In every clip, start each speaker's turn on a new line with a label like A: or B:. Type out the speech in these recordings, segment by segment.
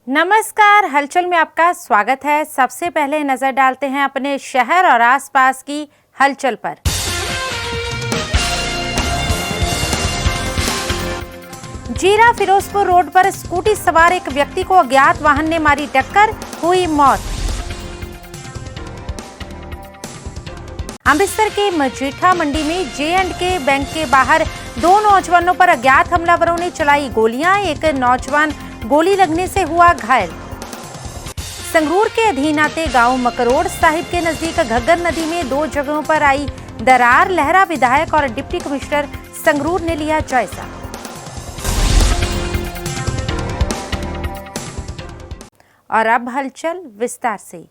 A: नमस्कार, हलचल में आपका स्वागत है। सबसे पहले नजर डालते हैं अपने शहर और आसपास की हलचल पर। जीरा फिरोजपुर रोड पर स्कूटी सवार एक व्यक्ति को अज्ञात वाहन ने मारी टक्कर, हुई मौत। अमृतसर के मजीठा मंडी में J&K बैंक के बाहर दो नौजवानों पर अज्ञात हमलावरों ने चलाई गोलियां। एक नौजवान गोली लगने से हुआ घायल। संगरूर के अधीन आते गांव मकरोड़ साहिब के नजदीक घग्गर नदी में दो जगहों पर आई दरार। लहरा विधायक और डिप्टी कमिश्नर संगरूर ने लिया जायजा। और अब हलचल विस्तार से।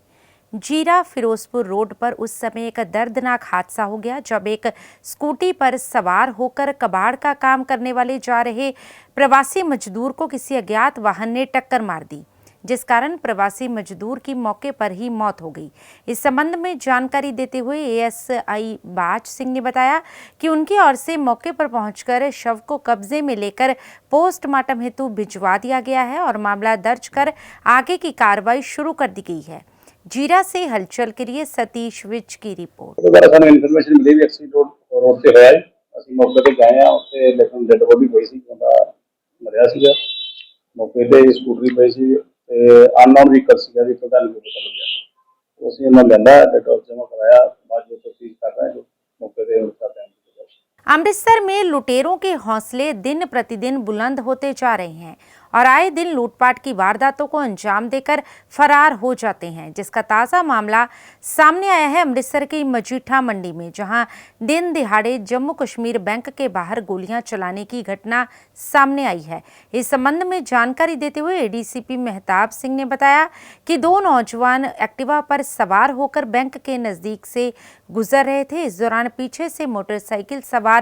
A: जीरा फिरोजपुर रोड पर उस समय एक दर्दनाक हादसा हो गया जब एक स्कूटी पर सवार होकर कबाड़ का काम करने वाले जा रहे प्रवासी मजदूर को किसी अज्ञात वाहन ने टक्कर मार दी, जिस कारण प्रवासी मजदूर की मौके पर ही मौत हो गई। इस संबंध में जानकारी देते हुए ASI बाज सिंह ने बताया कि उनकी ओर से मौके पर पहुंचकर शव को कब्जे में लेकर पोस्टमार्टम हेतु भिजवा दिया गया है और मामला दर्ज कर आगे की कार्रवाई शुरू कर दी गई है। जीरा से हलचल के लिए सतीश विज की रिपोर्ट।
B: ਸਾਨੂੰ ਇਨਫੋਰਮੇਸ਼ਨ ਮਿਲੀ ਵੀ ਐਕਸੀਡੈਂਟ ਰੋਡ ਤੇ ਹੋਇਆ ਹੈ। ਅਸੀਂ ਮੌਕੇ ਤੇ ਗਏ ਆ, ਉੱਥੇ ਲੇਕਿਨ ਡੈਡ ਬੋਡੀ ਪਈ ਸੀ, ਬੰਦਾ ਮਰਿਆ ਸੀਗਾ। ਮੌਕੇ ਤੇ ਸਕੂਟਰੀ ਪਈ ਸੀ ਤੇ ਅਨਨੋਨ ਵਹੀਕਲ ਸੀਗਾ, ਵੀ ਪਤਾ ਨਹੀਂ ਪਤਾ ਲੱਗਿਆ। ਅਸੀਂ ਉਹਨਾਂ ਲੈਂਦਾ ਡੈਡ ਜਮ੍ਹਾਂ कराया, बाद में तफ्तीश कर रहे हैं, मौके पे कर रहे हैं।
A: अमृतसर में लुटेरों के हौसले दिन प्रतिदिन बुलंद होते जा रहे हैं और आए दिन लूटपाट की वारदातों को अंजाम देकर फरार हो जाते हैं, जिसका ताज़ा मामला सामने आया है अमृतसर की मजीठा मंडी में, जहां दिन दिहाड़े जम्मू कश्मीर बैंक के बाहर गोलियां चलाने की घटना सामने आई है। इस संबंध में जानकारी देते हुए ADCP मेहताब सिंह ने बताया कि दो नौजवान एक्टिवा पर सवार होकर बैंक के नज़दीक से गुजर रहे थे। इस दौरान पीछे से मोटरसाइकिल सवार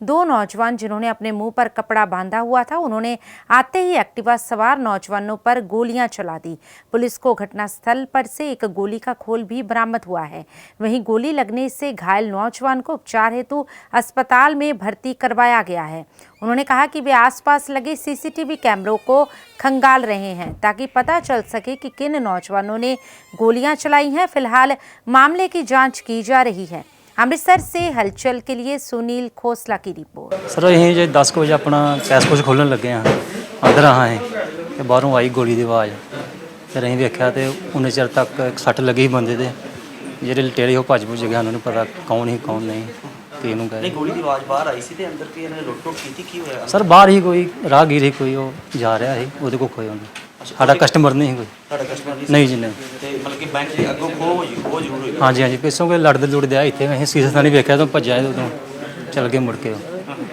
A: दो नौजवान, जिन्होंने अपने मुंह पर कपड़ा बांधा हुआ था, उन्होंने आते ही एक्टिवा सवार नौजवानों पर गोलियां चला दी। पुलिस को घटनास्थल पर से एक गोली का खोल भी बरामद हुआ है। वहीं गोली लगने से घायल नौजवान को उपचार हेतु अस्पताल में भर्ती करवाया गया है। उन्होंने कहा कि वे आसपास लगे CCTV कैमरों को खंगाल रहे हैं ताकि पता चल सके कि किन नौजवानों ने गोलियां चलाई हैं। फिलहाल मामले की जांच की जा रही है। अमृतसर से हलचल के लिए सुनील खोसला की रिपोर्ट।
C: सर अं जो 10 बजे अपना कैश कुछ खोलन लगे हाँ, अंदर हाँ तो बाहरों आई गोली की आवाज़। फिर अं वेख्या तो उन्ने चिर तक सट लगी बंदे दे ਜਿਹੜੇ ਲਟੇਰੇ ਉਹ ਭੱਜ ਭੁੱਜ ਗਏ, ਉਹਨਾਂ ਨੂੰ ਪਤਾ ਕੌਣ ਹੀ ਕੌਣ ਨਹੀਂ ਤੇ ਇਹਨੂੰ ਕਹੇ।
D: ਨਹੀਂ, ਗੋਲੀ ਦੀ ਆਵਾਜ਼ ਬਾਹਰ ਆਈ ਸੀ ਤੇ ਅੰਦਰ ਕੀ ਇਹਨਾਂ ਨੇ ਲੁੱਟ-ਟੁੱਟ ਕੀਤੀ, ਕੀ ਹੋਇਆ?
C: ਸਰ ਬਾਹਰ ਹੀ ਕੋਈ ਰਾਹਗੀਰ ਹੀ ਕੋਈ ਉਹ ਜਾ ਰਿਹਾ ਸੀ, ਉਹਦੇ ਕੋਲ ਖੋਏ ਉਹਨੇ। ਸਾਡਾ ਕਸਟਮਰ ਨਹੀਂ ਕੋਈ।
D: ਤੁਹਾਡਾ ਕਸਟਮਰ
C: ਨਹੀਂ ਜੀ ਨਹੀਂ।
D: ਤੇ ਮਤਲਬ ਕਿ ਬੈਂਕ ਦੇ ਅੱਗੋਂ ਖੋ ਜ਼ਰੂਰ ਹੋਈ।
C: ਹਾਂਜੀ ਹਾਂਜੀ, ਪਿੱਛੋਂ ਕੋਈ ਲੜਦੇ ਲੁੜਦੇ ਆ ਇੱਥੇ, ਅਸੀਂ ਸੀਸਾ ਤਾਂ ਨਹੀਂ ਵੇਖਿਆ ਤਾਂ ਭੱਜਿਆ ਉਦੋਂ ਚੱਲ ਗਏ ਮੁੜ ਕੇ।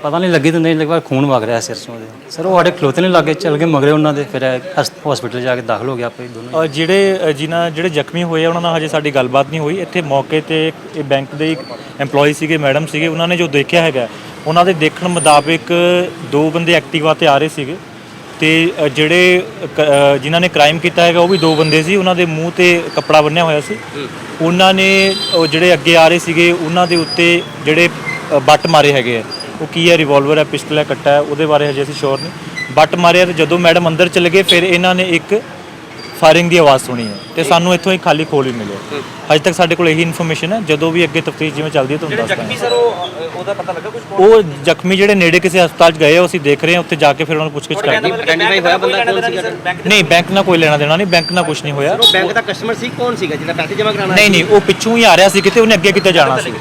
C: ਪਤਾ ਨਹੀਂ ਲੱਗੀ ਤਾਂ ਨਹੀਂ ਲੱਗਾ, ਖੂਨ ਵਗ ਰਿਹਾ ਸਿਰ ਚੋਂ ਉਹਦੇ। ਸਰ ਉਹ ਸਾਡੇ ਖਲੋਤੇ ਨਹੀਂ ਲੱਗੇ, ਚੱਲ ਗਏ ਮਗਰੇ ਉਹਨਾਂ ਦੇ। ਫਿਰ ਹਸਪੀਟਲ ਜਾ ਕੇ ਦਾਖਲ ਹੋ ਗਿਆ ਆਪੇ ਦੋਨੋਂ।
E: ਜਿਹੜੇ ਜ਼ਖਮੀ ਹੋਏ ਆ ਉਹਨਾਂ ਨਾਲ ਹਜੇ ਸਾਡੀ ਗੱਲਬਾਤ ਨਹੀਂ ਹੋਈ। ਇੱਥੇ ਮੌਕੇ ਤੇ ਇਹ ਬੈਂਕ ਦੇ ਇੱਕ EMPLOYE ਸੀਗੇ, ਮੈਡਮ ਸੀਗੇ, ਉਹਨਾਂ ਨੇ ਜੋ ਦੇਖਿਆ ਹੈਗਾ, ਉਹਨਾਂ ਦੇ ਦੇਖਣ ਮੁਤਾਬਿਕ ਦੋ ਬੰਦੇ ਐਕਟਿਵਾ ਤੇ ਆ ਰਹੇ ਸੀਗੇ ਤੇ ਜਿਹੜੇ ਜਿਨ੍ਹਾਂ ਨੇ ਕ੍ਰਾਈਮ ਕੀਤਾ ਹੈਗਾ ਉਹ ਵੀ ਦੋ ਬੰਦੇ ਸੀ। ਉਹਨਾਂ ਦੇ ਮੂੰਹ ਤੇ ਕੱਪੜਾ ਬੰਨਿਆ ਹੋਇਆ ਸੀ। ਉਹਨਾਂ ਨੇ ਉਹ ਜਿਹੜੇ ਅੱਗੇ ਆ ਰਹੇ ਸੀਗੇ ਉਹਨਾਂ ਦੇ ਉੱਤੇ ਜਿਹੜੇ ਬੱਟ ਮਾਰੇ ਹੈਗੇ ਆ, ਉਹ ਕੀ ਹੈ, ਰਿਵਾਲਵਰ ਹੈ, ਪਿਸਟਲ ਹੈ, ਕੱਟਾ ਹੈ, ਉਹਦੇ ਬਾਰੇ ਹਜੇ ਅਸੀਂ ਸ਼ੋਰ ਨਹੀਂ। ਬੱਟ ਮਾਰਿਆ ਤੇ ਜਦੋਂ ਮੈਡਮ ਅੰਦਰ ਚਲੇ ਗਏ ਫਿਰ ਇਹਨਾਂ ਨੇ ਇੱਕ ਫਾਇਰਿੰਗ ਦੀ ਆਵਾਜ਼ ਸੁਣੀ ਹੈ ਤੇ ਸਾਨੂੰ ਇੱਥੋਂ ਹੀ ਖਾਲੀ ਖੋਲ ਹੀ ਮਿਲਿਆ। ਅਜੇ ਤੱਕ ਸਾਡੇ ਕੋਲ ਇਹੀ ਇਨਫੋਰਮੇਸ਼ਨ ਹੈ। ਜਦੋਂ ਵੀ ਅੱਗੇ ਤਫਤੀਸ਼ ਜਿਵੇਂ ਚੱਲਦੀ ਹੈ ਤੁਹਾਨੂੰ ਦੱਸ ਦਾਂਗੇ।
D: ਜ਼ਖਮੀ ਸਰ ਉਹਦਾ ਪਤਾ ਲੱਗਾ ਕੁਝ?
E: ਉਹ ਜ਼ਖਮੀ ਜਿਹੜੇ ਨੇੜੇ ਕਿਸੇ ਹਸਪਤਾਲ 'ਚ ਗਏ ਉਹ ਅਸੀਂ ਦੇਖ ਰਹੇ ਹਾਂ, ਉੱਥੇ ਜਾ ਕੇ ਫਿਰ ਉਹਨਾਂ ਨੂੰ ਪੁੱਛਗਿੱਛ ਕਰਾਂਗੇ।
D: ਆਈਡੈਂਟੀਫਾਈ ਹੋਇਆ ਬੰਦਾ ਕੌਣ ਸੀਗਾ?
E: ਨਹੀਂ, ਬੈਂਕ ਨਾਲ ਕੋਈ ਲੈਣਾ ਦੇਣਾ ਨਹੀਂ, ਬੈਂਕ ਨਾਲ ਕੁਝ ਨਹੀਂ ਹੋਇਆ।
D: ਉਹ ਬੈਂਕ ਦਾ ਕਸਟਮਰ ਸੀ, ਕੌਣ ਸੀਗਾ ਜਿਹੜਾ ਪੈਸੇ ਜਮ੍ਹਾਂ ਕਰਾਉਣਾ?
E: ਨਹੀਂ ਨਹੀਂ, ਉਹ ਪਿੱਛੋਂ ਹੀ ਆ ਰਿਹਾ ਸੀ ਕਿਤੇ, ਉਹਨੇ ਅੱਗੇ ਕਿਤੇ ਜਾਣਾ ਸੀ।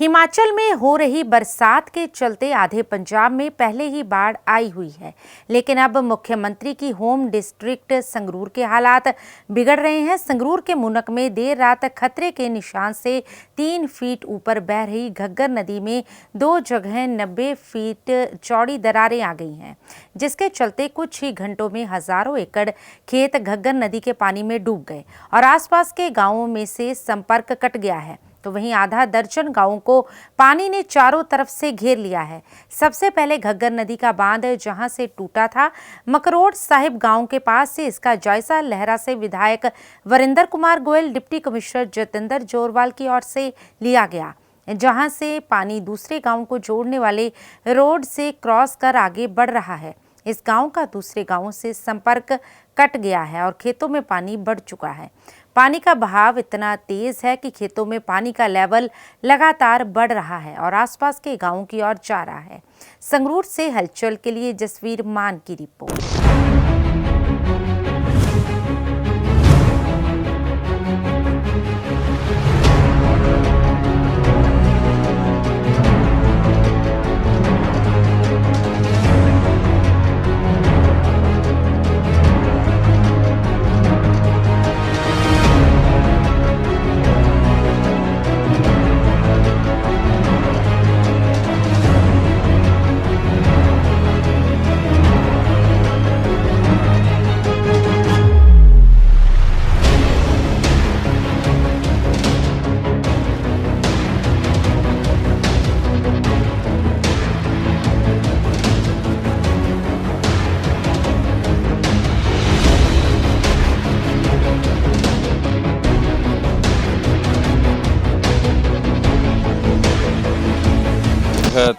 A: हिमाचल में हो रही बरसात के चलते आधे पंजाब में पहले ही बाढ़ आई हुई है, लेकिन अब मुख्यमंत्री की होम डिस्ट्रिक्ट संगरूर के हालात बिगड़ रहे हैं। संगरूर के मुनक में देर रात खतरे के निशान से 3 फीट ऊपर बह रही घग्गर नदी में दो जगह 90 फीट चौड़ी दरारें आ गई हैं, जिसके चलते कुछ ही घंटों में हजारों एकड़ खेत घग्गर नदी के पानी में डूब गए और आसपास के गांवों में से संपर्क कट गया है। तो वहीं आधा दर्जन गांवों को पानी ने चारों तरफ से घेर लिया है। सबसे पहले घग्गर नदी का बांध जहां से टूटा था, मकरोड़ साहिब गांव के पास से इसका जायजा लहरा से विधायक वरिंदर कुमार गोयल, डिप्टी कमिश्नर जतेंद्र जोरवाल की ओर से लिया गया, जहां से पानी दूसरे गांव को जोड़ने वाले रोड से क्रॉस कर आगे बढ़ रहा है। इस गांव का दूसरे गांवों से संपर्क कट गया है और खेतों में पानी बढ़ चुका है। पानी का बहाव इतना तेज है कि खेतों में पानी का लेवल लगातार बढ़ रहा है और आसपास के गांवों की ओर जा रहा है। संगरूर से हलचल के लिए जसवीर मान की रिपोर्ट।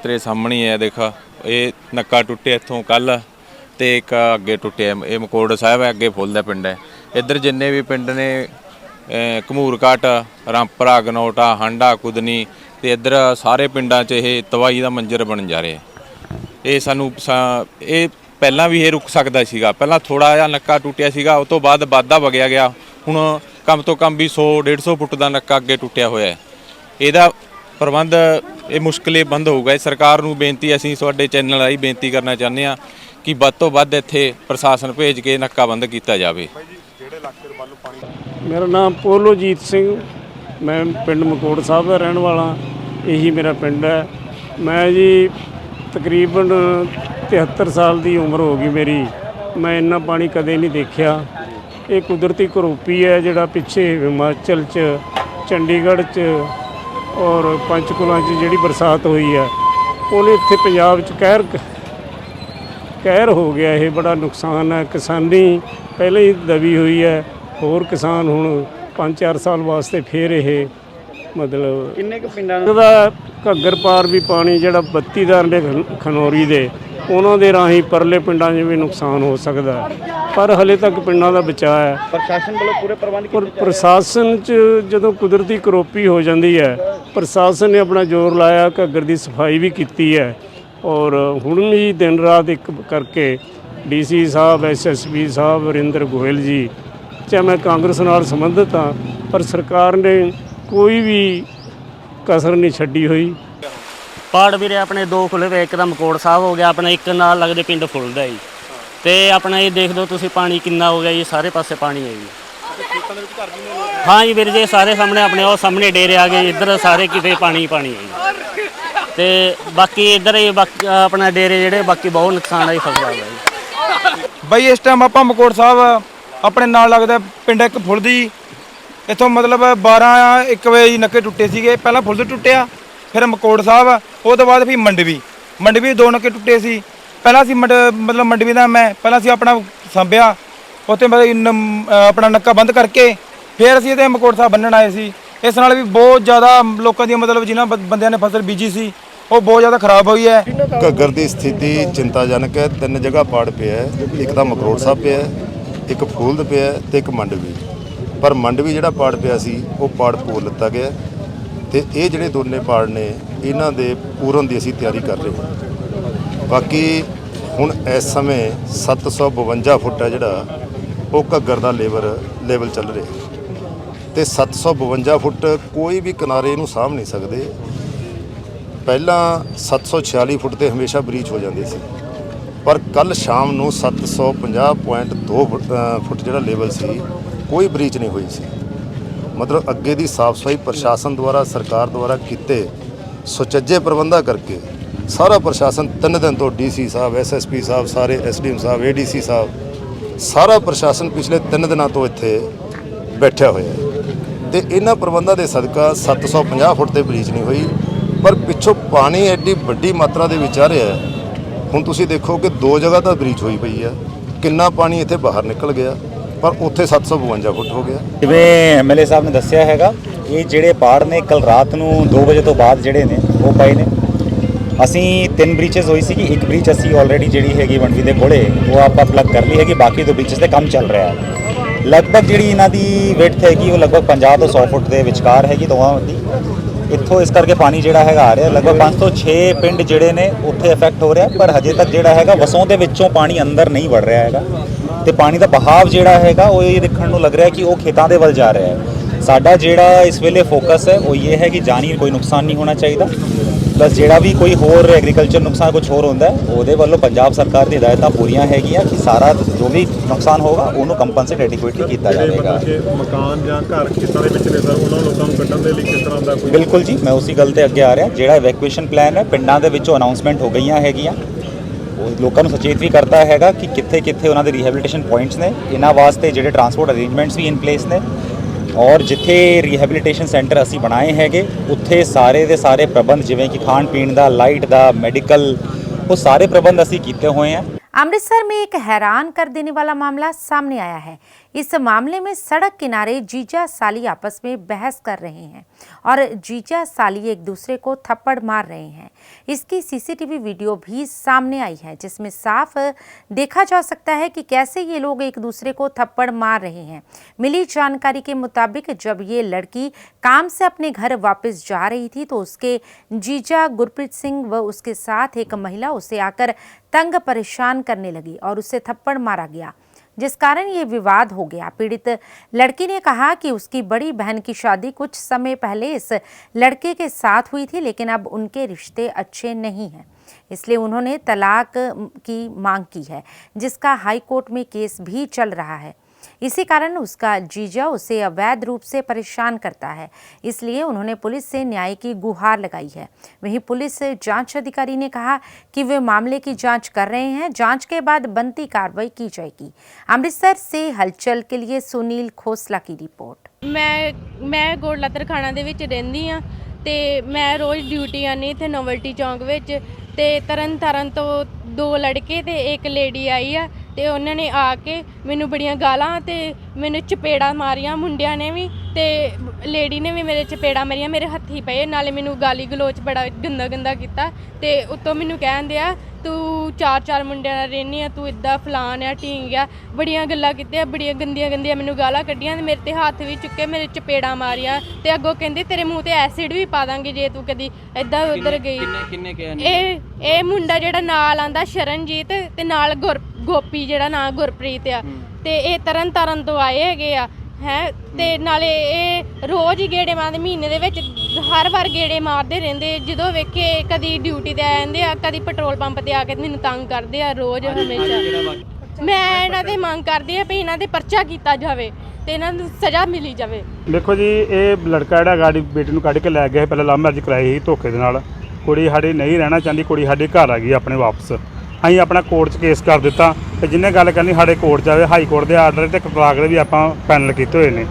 F: तेरे सामने है देख ये नक्का टुटे इतों कल तो एक अगे टुटे ये मकोड़ साहब है अगे फुल का पिंड है। इधर जिन्ने भी पिंड ने घमूर घाट रामपुरा गनौटा हांडा कुदनी तो इधर सारे पिंडा च ये तबाही का मंजर बन जा रहे ये सानू ये पहला भी ये रुक सकता सीगा। पहला थोड़ा जिहा नक्का टुटिया सीगा उस तो बाद वाधा वगया गया हुण कम तो कम भी 100-150 फुट का नक्का अगे टुटिया होया है। ਇਹਦਾ प्रबंध ये मुश्किल बंद होगा। सरकार नूं बेनती असीं तुहाडे चैनल राही बेनती करना चाहते हैं कि वध तो वध इत्थे प्रशासन भेज के नक्का बंद किया जाए।
G: मेरा नाम पोलोजीत सिंह, मैं पिंड मकोड़ साहब का रहने वाला, यही मेरा पिंड है। मैं जी तकरीबन 73 साल की उम्र हो गई मेरी, मैं इन्ना पानी कदे नहीं देखा। ये कुदरती करोपी है जिहड़ा पिछे हिमाचल च चंडीगढ़ च और पंचकुला च जिहड़ी बरसात हुई है ਉਹਨੇ ਇੱਥੇ पंजाब च कहर हो गया। ये बड़ा नुकसान है। किसानी पहले ही दबी हुई है, होर किसान हुण 5-4 साल वास्ते फिर ये मतलब किन्ने क पिंडां दा घग्गर पार भी पानी जिहड़ा 32 ने खनौरी दे ਉਹਨਾਂ ਦੇ ਰਾਹੀਂ ਪਰਲੇ ਪਿੰਡਾਂ 'ਚ ਵੀ ਨੁਕਸਾਨ ਹੋ ਸਕਦਾ ਹੈ, ਪਰ ਹਲੇ ਤੱਕ ਪਿੰਡਾਂ ਦਾ ਬਚਾਅ ਹੈ।
D: ਪ੍ਰਸ਼ਾਸਨ ਵੱਲੋਂ ਪੂਰੇ ਪ੍ਰਬੰਧ
G: ਪ੍ਰਸ਼ਾਸਨ 'ਚ ਜਦੋਂ ਕੁਦਰਤੀ ਕਰੋਪੀ ਹੋ ਜਾਂਦੀ ਹੈ, ਪ੍ਰਸ਼ਾਸਨ ਨੇ ਆਪਣਾ ਜ਼ੋਰ ਲਾਇਆ, ਘੱਗਰ ਦੀ ਸਫਾਈ ਵੀ ਕੀਤੀ ਹੈ ਔਰ ਹੁਣ ਵੀ ਦਿਨ ਰਾਤ ਇੱਕ ਕਰਕੇ ਡੀਸੀ ਸਾਹਿਬ, ਐਸਐਸਪੀ ਸਾਹਿਬ ਵਰਿੰਦਰ ਗੋਇਲ ਜੀ, ਚਾਹੇ ਮੈਂ ਕਾਂਗਰਸ ਨਾਲ ਸੰਬੰਧਿਤ ਹਾਂ, ਪਰ ਸਰਕਾਰ ਨੇ ਕੋਈ ਵੀ ਕਸਰ ਨਹੀਂ ਛੱਡੀ ਹੋਈ।
H: ਪਾੜ ਵੀਰੇ ਆਪਣੇ 2 ਖੁੱਲ੍ਹੇ ਹੋਏ, ਇੱਕ ਤਾਂ ਮਕੋੜ ਸਾਹਿਬ ਹੋ ਗਿਆ, ਆਪਣਾ ਇੱਕ ਨਾਲ ਲੱਗਦੇ ਪਿੰਡ ਫੁੱਲਦਾ ਜੀ, ਤੇ ਆਪਣਾ ਇਹ ਦੇਖ ਲਓ ਤੁਸੀਂ ਪਾਣੀ ਕਿੰਨਾ ਹੋ ਗਿਆ ਜੀ, ਸਾਰੇ ਪਾਸੇ ਪਾਣੀ ਹੈ ਜੀ। ਹਾਂ ਜੀ ਵੀਰ ਜੀ, ਸਾਰੇ ਸਾਹਮਣੇ ਆਪਣੇ ਉਹ ਸਾਹਮਣੇ ਡੇਰੇ ਆ ਗਏ, ਇੱਧਰ ਸਾਰੇ ਕਿਤੇ ਪਾਣੀ ਪਾਣੀ ਹੈ ਜੀ। ਤੇ ਬਾਕੀ ਇੱਧਰ ਹੀ ਆਪਣਾ ਡੇਰੇ ਜਿਹੜੇ ਬਾਕੀ ਬਹੁਤ ਨੁਕਸਾਨ ਹੈ ਜੀ ਫਸਲਾਂ ਦਾ ਜੀ।
I: ਬਈ ਇਸ ਟਾਈਮ ਆਪਾਂ ਮਕੋੜ ਸਾਹਿਬ ਆਪਣੇ ਨਾਲ ਲੱਗਦਾ ਪਿੰਡ ਇੱਕ ਫੁੱਲਦੀ, ਇੱਥੋਂ ਮਤਲਬ 12-1 ਵਜੇ ਨੱਕੇ ਟੁੱਟੇ ਸੀਗੇ। ਪਹਿਲਾਂ ਫੁੱਲਦ ਟੁੱਟਿਆ, ਫਿਰ ਮਕੋੜ ਸਾਹਿਬ, ਉਹ ਤੋਂ ਬਾਅਦ ਫਿਰ ਮੰਡਵੀ 2 ਨੱਕੇ ਟੁੱਟੇ ਸੀ। ਪਹਿਲਾਂ ਸੀ ਮਤਲਬ ਮੰਡਵੀ ਦਾ ਮੈਂ ਪਹਿਲਾਂ ਸੀ ਆਪਣਾ ਸੰਭਿਆ, ਉੱਥੇ ਮਤਲਬ ਆਪਣਾ ਨੱਕਾ ਬੰਦ ਕਰਕੇ ਫਿਰ ਅਸੀਂ ਇਹਦੇ ਮਕੋੜ ਸਾਹਿਬ ਬੰਨਣ ਆਏ ਸੀ। ਇਸ ਨਾਲ ਵੀ ਬਹੁਤ ਜ਼ਿਆਦਾ ਲੋਕਾਂ ਦੀ ਮਤਲਬ ਜਿਨ੍ਹਾਂ ਬੰਦਿਆਂ ਨੇ ਫਸਲ ਬੀਜੀ ਸੀ ਉਹ ਬਹੁਤ ਜ਼ਿਆਦਾ ਖਰਾਬ ਹੋਈ ਹੈ।
J: ਘੱਗਰ ਦੀ ਸਥਿਤੀ ਚਿੰਤਾਜਨਕ ਹੈ। 3 ਜਗ੍ਹਾ ਪਾੜ ਪਿਆ ਹੈ, ਇੱਕ ਤਾਂ ਮਕਰੋੜ ਸਾਹਿਬ ਪਿਆ, ਇੱਕ ਫੂਲਦ ਪਿਆ ਤੇ ਇੱਕ ਮੰਡਵੀ। ਪਰ ਮੰਡਵੀ ਜਿਹੜਾ ਪਾੜ ਪਿਆ ਸੀ ਉਹ ਪਾੜ ਪੂਰ ਲਿੱਤਾ ਗਿਆ ਤੇ ਇਹ ਜਿਹੜੇ ਦੋਨੇ ਪਾੜ ਨੇ ਇਹਨਾਂ ਦੇ ਪੂਰਨ ਦੀ ਅਸੀਂ ਤਿਆਰੀ ਕਰ ਰਹੇ ਹਾਂ। ਬਾਕੀ ਹੁਣ ਇਸ ਸਮੇਂ 752 ਫੁੱਟ ਹੈ ਜਿਹੜਾ ਉਹ ਘੱਗਰ ਦਾ ਲੈਵਲ ਚੱਲ ਰਿਹਾ ਤੇ 752 ਫੁੱਟ ਕੋਈ ਵੀ ਕਿਨਾਰੇ ਇਹਨੂੰ ਸਾਂਭ ਨਹੀਂ ਸਕਦੇ। ਪਹਿਲਾਂ 746 ਫੁੱਟ ਤੇ ਹਮੇਸ਼ਾ ਬਰੀਚ ਹੋ ਜਾਂਦੀ ਸੀ, ਪਰ ਕੱਲ ਸ਼ਾਮ ਨੂੰ 750.2 ਫੁੱਟ ਜਿਹੜਾ ਲੈਵਲ ਸੀ ਕੋਈ ਬਰੀਚ ਨਹੀਂ ਹੋਈ ਸੀ। ਮਤਲਬ ਅੱਗੇ ਦੀ ਸਾਫ ਸਫਾਈ ਪ੍ਰਸ਼ਾਸਨ ਦੁਆਰਾ, ਸਰਕਾਰ ਦੁਆਰਾ ਕੀਤੇ ਸੁਚੱਜੇ ਪ੍ਰਬੰਧਾਂ ਕਰਕੇ ਸਾਰਾ ਪ੍ਰਸ਼ਾਸਨ 3 ਦਿਨ ਤੋਂ ਡੀਸੀ ਸਾਹਿਬ, ਐਸਐਸਪੀ ਸਾਹਿਬ, ਸਾਰੇ ਐਸਡੀਐਮ ਸਾਹਿਬ, ਏਡੀਸੀ ਸਾਹਿਬ, ਸਾਰਾ ਪ੍ਰਸ਼ਾਸਨ ਪਿਛਲੇ 3 ਦਿਨਾਂ ਤੋਂ ਇੱਥੇ ਬੈਠਿਆ ਹੋਇਆ ਹੈ ਤੇ ਇਹਨਾਂ ਪ੍ਰਬੰਧਾਂ ਦੇ ਸਦਕਾ 750 ਫੁੱਟ ਤੇ ਬਰੀਚ ਨਹੀਂ ਹੋਈ। ਪਰ ਪਿੱਛੋਂ ਪਾਣੀ ਐਡੀ ਵੱਡੀ ਮਾਤਰਾ ਦੇ ਵਿੱਚ ਆ ਰਿਹਾ ਹੈ। ਹੁਣ ਤੁਸੀਂ ਦੇਖੋ ਕਿ 2 ਜਗ੍ਹਾ ਤਾਂ ਬਰੀਚ ਹੋਈ ਪਈ ਹੈ, ਕਿੰਨਾ ਪਾਣੀ ਇੱਥੇ ਬਾਹਰ ਨਿਕਲ ਗਿਆ, ਪਰ ਉੱਥੇ 752 ਫੁੱਟ ਹੋ ਗਿਆ।
K: ਜਿਵੇਂ ਐਮਐਲਏ ਸਾਹਿਬ ਨੇ ਦੱਸਿਆ ਹੈਗਾ, ਇਹ ਜਿਹੜੇ ਪਾੜ ਨੇ ਕੱਲ ਰਾਤ ਨੂੰ 2 ਵਜੇ ਤੋਂ ਬਾਅਦ ਜਿਹੜੇ ਨੇ ਉਹ ਪਏ ਨੇ ਅਸੀਂ 3 ਬ੍ਰੀਚਸ ਹੋਈ ਸੀ ਕਿ ਇੱਕ ਬ੍ਰੀਚ ਅਸੀਂ ਆਲਰੇਡੀ ਜਿਹੜੀ ਹੈਗੀ ਵਣਵੀ ਦੇ ਕੋਲੇ ਉਹ ਆਪਾਂ ਪਲੱਗ ਕਰ ਲਈ ਹੈਗੀ, ਬਾਕੀ 2 ਬ੍ਰੀਚਸ ਤੇ ਕੰਮ ਚੱਲ ਰਿਹਾ ਹੈ। ਲਗਭਗ ਜਿਹੜੀ ਇਹਨਾਂ ਦੀ ਵਿਡਥ ਹੈਗੀ ਉਹ ਲਗਭਗ 50 ਤੋਂ 100 ਫੁੱਟ ਦੇ ਵਿਚਕਾਰ ਹੈਗੀ ਦੋਵਾਂ ਦੀ। ਇੱਥੋਂ ਇਸ ਕਰਕੇ ਪਾਣੀ ਜਿਹੜਾ ਹੈਗਾ ਆ ਰਿਹਾ, ਲਗਭਗ 5 ਤੋਂ 6 ਪਿੰਡ ਜਿਹੜੇ ਨੇ ਉੱਥੇ ਇਫੈਕਟ ਹੋ ਰਿਹਾ, ਪਰ ਹਜੇ ਤੱਕ ਜਿਹੜਾ ਹੈਗਾ ਵਸੋਂ ਦੇ ਵਿੱਚੋਂ ਪਾਣੀ ਅੰਦਰ ਨਹੀਂ ਵੜ ਰਿਹਾ ਹੈਗਾ ਤੇ ਪਾਣੀ ਦਾ ਬਹਾਵ ਜਿਹੜਾ ਹੈਗਾ ਉਹ ਇਹ ਦੇਖਣ ਨੂੰ ਲੱਗ ਰਿਹਾ ਕਿ ਉਹ ਖੇਤਾਂ ਦੇ ਵੱਲ ਜਾ ਰਿਹਾ ਹੈ। ਸਾਡਾ ਜਿਹੜਾ ਇਸ ਵੇਲੇ ਫੋਕਸ ਹੈ ਉਹ ਇਹ ਹੈ ਕਿ ਜਾਨੀ ਕੋਈ ਨੁਕਸਾਨ ਨਹੀਂ ਹੋਣਾ ਚਾਹੀਦਾ, ਪਲੱਸ ਜਿਹੜਾ ਵੀ ਕੋਈ ਹੋਰ ਐਗਰੀਕਲਚਰ ਨੁਕਸਾਨ ਕੁਝ ਹੋਰ ਹੁੰਦਾ ਉਹਦੇ ਵੱਲੋਂ ਪੰਜਾਬ ਸਰਕਾਰ ਦੀ ਹਦਾਇਤਾਂ ਪੂਰੀਆਂ ਹੈਗੀਆਂ ਕਿ ਸਾਰਾ ਜੋ ਵੀ ਨੁਕਸਾਨ ਹੋਗਾ ਉਹਨੂੰ ਕੰਪਨਸੇਟ ਐਡਿਕੁਏਟਲੀ ਕੀਤਾ ਜਾਵੇਗਾ।
L: ਮਕਾਨ ਜਾਂ ਘਰ ਖੇਤਾਂ ਦੇ ਵਿੱਚ ਨੇ ਸਰ, ਉਹਨਾਂ ਲੋਕਾਂ ਨੂੰ ਕੱਢਣ ਦੇ ਲਈ ਕਿਸ ਤਰ੍ਹਾਂ ਦਾ ਕੋਈ?
K: ਬਿਲਕੁਲ ਜੀ, ਮੈਂ ਉਸੇ ਗੱਲ ਤੇ ਅੱਗੇ ਆ ਰਿਹਾ। ਜਿਹੜਾ ਇਵੈਕੂਏਸ਼ਨ ਪਲਾਨ ਹੈ ਪਿੰਡਾਂ ਦੇ ਵਿੱਚੋਂ ਅਨਾਉਂਸਮੈਂਟ ਹੋ ਗਈਆਂ ਹੈਗੀਆਂ, ਉਹ ਲੋਕਾਂ ਨੂੰ ਸੁਚੇਤ ਵੀ ਕਰਦਾ ਹੈਗਾ ਕਿ ਕਿੱਥੇ ਕਿੱਥੇ ਉਹਨਾਂ ਦੇ ਰੀਹੈਬਿਲਿਟੇਸ਼ਨ ਪੁਆਇੰਟਸ ਨੇ, ਇਹਨਾਂ ਵਾਸਤੇ ਜਿਹੜੇ ਟਰਾਂਸਪੋਰਟ ਅਰੇਂਜਮੈਂਟਸ ਵੀ ਇਨ ਪਲੇਸ ਨੇ, ਔਰ ਜਿੱਥੇ ਰੀਹੈਬਿਲਿਟੇਸ਼ਨ ਸੈਂਟਰ ਅਸੀਂ ਬਣਾਏ ਹੈਗੇ ਉੱਥੇ ਸਾਰੇ ਦੇ ਸਾਰੇ ਪ੍ਰਬੰਧ ਜਿਵੇਂ ਕਿ ਖਾਣ ਪੀਣ ਦਾ, ਲਾਈਟ ਦਾ, ਮੈਡੀਕਲ, वो सारे प्रबंध असी किए हुए हैं।
A: अमृतसर में एक हैरान कर देने वाला मामला सामने आया है। इस मामले में सड़क किनारे जीजा साली आपस में बहस कर रहे हैं और जीजा साली एक दूसरे को थप्पड़ मार रहे हैं। इसकी सीसीटीवी वीडियो भी सामने आई है जिसमें साफ देखा जा सकता है कि कैसे ये लोग एक दूसरे को थप्पड़ मार रहे हैं। मिली जानकारी के मुताबिक जब ये लड़की काम से अपने घर वापस जा रही थी तो उसके जीजा गुरप्रीत सिंह व उसके साथ एक महिला उसे आकर तंग परेशान करने लगी और उसे थप्पड़ मारा गया, जिस कारण ये विवाद हो गया। पीड़ित लड़की ने कहा कि उसकी बड़ी बहन की शादी कुछ समय पहले इस लड़के के साथ हुई थी, लेकिन अब उनके रिश्ते अच्छे नहीं हैं, इसलिए उन्होंने तलाक की मांग की है, जिसका हाई कोर्ट में केस भी चल रहा है। इसी कारण उसका जीजा उसे अवैध रूप से परेशान करता है, इसलिए उन्होंने पुलिस से न्याय की गुहार लगाई है। वहीं पुलिस जांच अधिकारी ने कहा कि वे मामले की जांच कर रहे हैं, जांच के बाद बनती कार्रवाई की जाएगी। अमृतसर से हलचल के लिए सुनील खोसला की रिपोर्ट।
M: मैं गोड़ला खाना दे विच रहंदी हां ते मैं रोज़ ड्यूटी आनी इत्थे नोवल्टी चौंक विच ते तरन तारण तो 2 लड़के ते एक लेडी आई आ ते उन्होंने आके मैनू बड़ियां गालां ते मैनू चपेड़ा मारियां, मुंडिया ने भी ते लेडी ने भी मेरे चपेड़ा मारियां, मेरे हत्थी पे नाले मैनू गाली गलोच बड़ा गंदा गंदा किया ते उत्तों मैनू कहन दिया तू 4 मुंडिया नाल रहनी आ, तू इदा फलान आ ढींग आ, बड़ियां गल्लां कीतियां, बड़ियां गंदियां गंदियां मैनू गालां कड्डियां ते मेरे ते हत्थ भी चुके, मेरे चपेड़ा मारियां ते अगों कहंदी तेरे मूँह ते एसिड भी पा दांगे जे तू कदी इदा उधर गई। ए मुंडा जेड़ा नाल आंदा शरणजीत ते नाल गोपी जेड़ा नाम गुरप्रीत आ ते ए तरन तारण तो आए हैगे आ है ते नाले ए रोज़ ही गेड़े मारदे, महीने दे विच हर बार गेड़े मारदे रहिंदे, जदों वेखे कदी ड्यूटी ते आ जांदे आ, कदी पेट्रोल पंप ते आके मैनूं तंग करदे आ रोज़ हमेशा। मैं इन्हां ते मंग करदी आ भी इन्हां ते पर्चा कीता जावे ते इन्हां नूं सज़ा मिली जावे।
G: देखो जी ये लड़का जिहड़ा गाड़ी बेटी नूं कढ के लै गया पहले लव मैरिज कराई ही धोखे दे नाल, कुड़ी साडी नहीं रहना चाहती, कुड़ी साडी घर आ गई अपने वापस, ਅਸੀਂ अपना कोर्ट 'ਚ केस कर दिता ਤੇ जिन्हें गल करनी साढ़े कोर्ट 'ਚ आवे, हाई कोर्ट के आर्डर ते कटराक भी ਆਪਾਂ पैनल किए हुए हैं।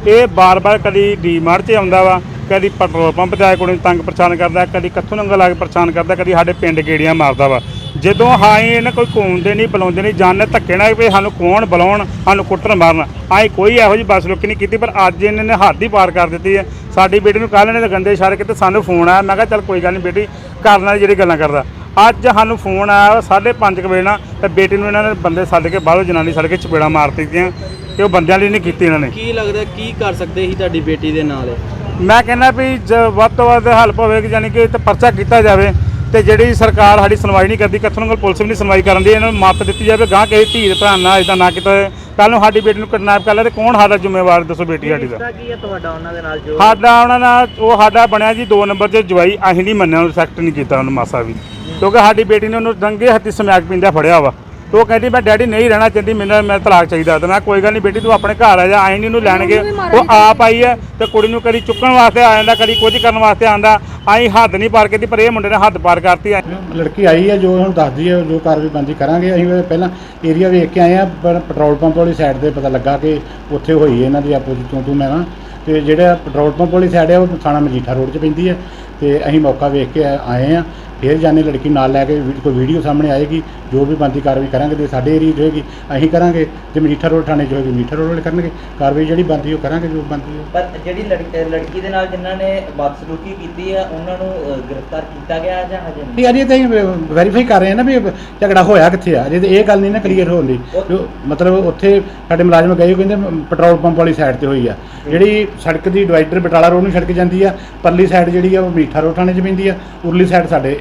G: ये बार बार कभी डी मार्ट 'ਚ आउंदा वा, कभी पेट्रोल पंप ते आए कुड़ी नूं तंग परेशान करदा, कभी कत्थों नंगल ला के परेशान करदा, कभी साडे पिंड गेड़ियां मारदा वा। ਜਦੋਂ ਹਾਂ ਇਹਨਾਂ ਕੋਈ ਘੂਮਦੇ ਨਹੀਂ ਬੁਲਾਉਂਦੇ ਨਹੀਂ, ਜਾਣੇ ਧੱਕੇ ਨਾਲ ਵੀ ਸਾਨੂੰ ਕੌਣ ਬੁਲਾਉਣ, ਸਾਨੂੰ ਕੁੱਟਣ ਮਾਰਨ, ਅਸੀਂ ਕੋਈ ਇਹੋ ਜਿਹੀ ਬਸ ਲੋਕੀ ਨਹੀਂ ਕੀਤੀ, ਪਰ ਅੱਜ ਇਹਨਾਂ ਨੇ ਹੱਦ ਹੀ ਪਾਰ ਕਰ ਦਿੱਤੀ ਹੈ। ਸਾਡੀ ਬੇਟੀ ਨੂੰ ਕੱਲ੍ਹ ਨੇ ਗੰਦੇ ਇਸ਼ਾਰੇ ਕੀਤੇ, ਸਾਨੂੰ ਫੋਨ ਆਇਆ, ਮੈਂ ਕਿਹਾ ਚੱਲ ਕੋਈ ਗੱਲ ਨਹੀਂ ਬੇਟੀ ਕਰਨ ਵਾਲੀ ਜਿਹੜੀ ਗੱਲਾਂ ਕਰਦਾ। ਅੱਜ ਸਾਨੂੰ ਫੋਨ ਆਇਆ 5:30 ਵਜੇ ਨਾਲ ਤੇ ਬੇਟੀ ਨੂੰ ਇਹਨਾਂ ਨੇ ਬੰਦੇ ਸੱਦ ਕੇ ਬਾਹਰੋਂ ਜਨਾਨੀ ਸੱਦ ਕੇ ਚਪੇੜਾ ਮਾਰ ਦਿੱਤੀਆਂ ਤੇ ਉਹ ਬੰਦਿਆਂ ਲਈ ਨਹੀਂ ਕੀਤੀ ਇਹਨਾਂ ਨੇ।
D: ਕੀ ਲੱਗਦਾ ਕੀ ਕਰ ਸਕਦੇ ਸੀ ਤੁਹਾਡੀ ਬੇਟੀ ਦੇ ਨਾਲ?
G: ਮੈਂ ਕਹਿੰਦਾ ਵੀ ਵੱਧ ਤੋਂ ਵੱਧ ਹੈਲਪ ਹੋਵੇ, ਯਾਨੀ ਕਿ ਪਰਚਾ ਕੀਤਾ ਜਾਵੇ ਤੇ ਜਿਹੜੀ ਸਰਕਾਰ ਸਾਡੀ ਸੁਣਵਾਈ ਨਹੀਂ ਕਰਦੀ, ਕਿੱਥੋਂ ਨਾਲ ਪੁਲਿਸ ਵੀ ਨਹੀਂ ਸੁਣਵਾਈ ਕਰਨ ਦੀ, ਇਹਨਾਂ ਨੂੰ ਮੱਤ ਦਿੱਤੀ ਜਾਵੇ ਗਾਂ ਕਿਸੇ ਧੀ ਦੇ ਭਰਾ ਨਾਲ ਇਦਾਂ ਨਾ ਕੀਤਾ। ਕੱਲ ਨੂੰ ਸਾਡੀ ਬੇਟੀ ਨੂੰ ਕਿਡਨੈਪ ਕਰ ਲਿਆ ਤੇ ਕੌਣ ਸਾਡਾ ਜ਼ਿੰਮੇਵਾਰ ਦੱਸੋ ਬੇਟੀ ਸਾਡੀ ਦਾ?
D: ਕੀ ਹੈ ਤੁਹਾਡਾ ਉਹਨਾਂ ਦੇ ਨਾਲ ਜੋ
G: ਸਾਡਾ ਉਹਨਾਂ ਨਾਲ ਉਹ ਸਾਡਾ ਬਣਿਆ ਜੀ 2 ਨੰਬਰ 'ਚ ਜਵਾਈ, ਅਸੀਂ ਨਹੀਂ ਮੰਨਿਆ, ਉਹਨੂੰ ਸੈਕਟ ਨਹੀਂ ਕੀਤਾ ਉਹਨੂੰ ਮਾਸਾ ਵੀ, ਕਿਉਂਕਿ ਸਾਡੀ ਬੇਟੀ ਨੇ ਉਹਨੂੰ ਰੰਗੇ ਹੱਥੀਂ ਸਮੈਕ ਪੀਂਦਾ ਫੜਿਆ ਵਾ। तो वो कहती मैं डैडी नहीं रहना चाहती, मैं तलाक चाहिए। तो मैं कोई गल नहीं बेटी तू अपने घर आ जा, आई नहीं लैन गए, वो आप आई है तो कुड़ी नूं कदी चुकन वास्ते आ जाता, कदी कुछ करने वास्ते आंदा, आई हद नहीं पार की, पर ये मुंडे ने हद पार करती है।
L: लड़की आई है जो हम दसदी है जो कार्रवाई बनती करांगे। असीं पहला एरिया वेख के आए हैं, पर पेट्रोल पंप वाली साइड से पता लगा कि उत्थे होई है इन्हां दी आपस तू मैं ना, तो जिहड़ा पेट्रोल पंप वाली साइड है वो थाना मजीठा रोड 'च पैंदी है, तो असीं मौका वेख के आए हैं। ਫਿਰ ਜਾਣੇ ਲੜਕੀ ਨਾਲ ਲੈ ਕੇ ਕੋਈ ਵੀਡੀਓ ਸਾਹਮਣੇ ਆਏਗੀ, ਜੋ ਵੀ ਬਣਦੀ ਕਾਰਵਾਈ ਕਰਾਂਗੇ। ਤੇ ਸਾਡੇ ਏਰੀਏ 'ਚ ਹੋਏਗੀ ਅਸੀਂ ਕਰਾਂਗੇ, ਜੇ ਮਜੀਠਾ ਰੋਡ ਥਾਣੇ 'ਚ ਹੋਏਗੀ ਮਜੀਠਾ ਰੋਡ ਵਾਲੇ ਕਰਨਗੇ ਕਾਰਵਾਈ, ਜਿਹੜੀ ਬਣਦੀ ਉਹ ਕਰਾਂਗੇ ਜੋ ਬਣਦੀ ਹੈ।
D: ਪਰ ਜਿਹੜੀ ਲੜਕੀ ਦੇ ਨਾਲ ਜਿਨ੍ਹਾਂ ਨੇ ਬਦਸਲੂਕੀ ਕੀਤੀ ਹੈ ਉਹਨਾਂ ਨੂੰ ਗ੍ਰਿਫਤਾਰ ਕੀਤਾ ਗਿਆ ਜਾਂ ਹਜੇ ਨਹੀਂ?
L: ਅਜੇ ਤਾਂ ਅਸੀਂ ਵੈਰੀਫਾਈ ਕਰ ਰਹੇ ਹਾਂ ਨਾ ਵੀ ਝਗੜਾ ਹੋਇਆ ਕਿੱਥੇ ਆ। ਅਜੇ ਤਾਂ ਇਹ ਗੱਲ ਨਹੀਂ ਨਾ ਕਲੀਅਰ ਹੋਣ ਦੀ। ਮਤਲਬ ਉੱਥੇ ਸਾਡੇ ਮੁਲਾਜ਼ਮ ਗਏ, ਕਹਿੰਦੇ ਪੈਟਰੋਲ ਪੰਪ ਵਾਲੀ ਸਾਈਡ ਤੇ ਹੋਈ ਆ, ਜਿਹੜੀ ਸੜਕ ਦੀ ਡਿਵਾਈਡਰ ਬਟਾਲਾ ਰੋਡ ਨੂੰ ਸੜਕ ਜਾਂਦੀ ਆ, ਪਰਲੀ ਸਾਈਡ ਜਿਹੜੀ ਆ ਉਹ ਮੀਠਾ ਰੋਡ ਥਾਣੇ 'ਚ ਪੈਂਦੀ ਆ, ਉਰਲੀ ਸਾਈਡ ਸਾਡੇ